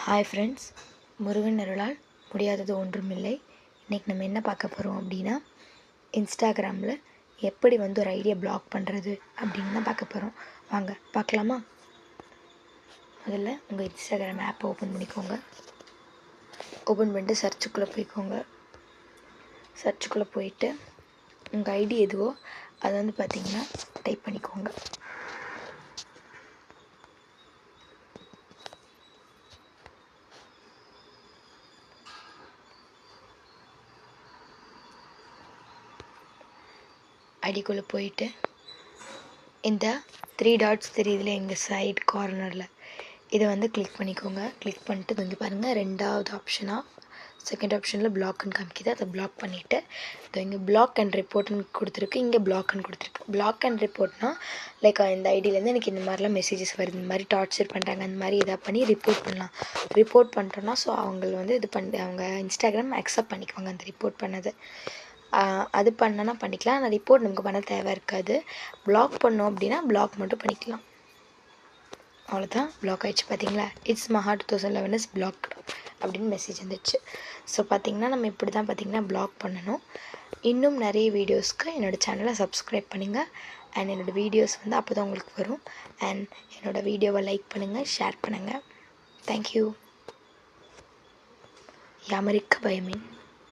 Hi friends, Murugan அருளால் முடியாதது ஒன்றுமில்லை. இன்றைக்கி நம்ம என்ன பார்க்க போகிறோம் அப்படின்னா, இன்ஸ்டாகிராமில் எப்படி ஒரு ஐடியா பிளாக் பண்ணுறது அப்படின்னு தான் பார்க்க போகிறோம். வாங்க பார்க்கலாமா? முதல்ல உங்கள் இன்ஸ்டாகிராம் ஆப்பை ஓப்பன் பண்ணிக்கோங்க. ஓப்பன் பண்ணிட்டு சர்ச்சுக்குள்ளே போய்க்கோங்க. சர்ச்சுக்குள்ளே போயிட்டு உங்கள் ஐடி எதுவோ அதை பார்த்திங்கன்னா டைப் பண்ணிக்கோங்க. ஐடிக்குள்ளே போயிட்டு இந்த 3 டாட்ஸ் தெரியுதுல எங்கள் சைட் கார்னரில் இதை கிளிக் பண்ணிக்கோங்க. கிளிக் பண்ணிட்டு இங்கே பாருங்கள், ரெண்டாவது செகண்ட் ஆப்ஷனில் பிளாக்னு காமிக்கிது. அதை பிளாக் பண்ணிவிட்டு இங்கே பிளாக் அண்ட் ரிப்போர்ட்னு கொடுத்துருக்கு. இங்கே பிளாக்னு கொடுத்துருக்கு. பிளாக் அண்ட் ரிப்போர்ட்னால் லைக் இந்த ஐடியிலேருந்து எனக்கு இந்த மாதிரிலாம் மெசேஜஸ் வருது, இந்த மாதிரி டார்ச்சர் பண்ணுறாங்க, அந்த மாதிரி இதாக பண்ணி ரிப்போர்ட் பண்ணலாம். ரிப்போர்ட் பண்ணிட்டோன்னா ஸோ அவங்க இது பண்ணி அவங்க இன்ஸ்டாகிராம் அக்செப்ட் பண்ணிக்குவாங்க அந்த ரிப்போர்ட் பண்ணது. அது பண்ணனா பண்ணிக்கலாம். ஆனால் ரிப்போர்ட் நமக்கு பண்ண தேவை இருக்காது. பிளாக் பண்ணோம் அப்படின்னா பிளாக் மட்டும் பண்ணிக்கலாம். அவ்வளோதான், பிளாக் ஆகிடுச்சு. பார்த்தீங்களா, இட்ஸ் மஹா 2011 இஸ் பிளாக் அப்படின்னு மெசேஜ் வந்துடுச்சு. ஸோ பார்த்திங்கன்னா நம்ம இப்படி தான் பிளாக் பண்ணணும். இன்னும் நிறைய வீடியோஸ்க்கு என்னோடய சேனலை சப்ஸ்கிரைப் பண்ணுங்கள். அண்ட் என்னோடய வீடியோஸ் அப்போ தான் உங்களுக்கு வரும். அண்ட் என்னோடய வீடியோவை லைக் பண்ணுங்கள், ஷேர் பண்ணுங்கள். தேங்க்யூ. யாமரிக்க பயமேன்.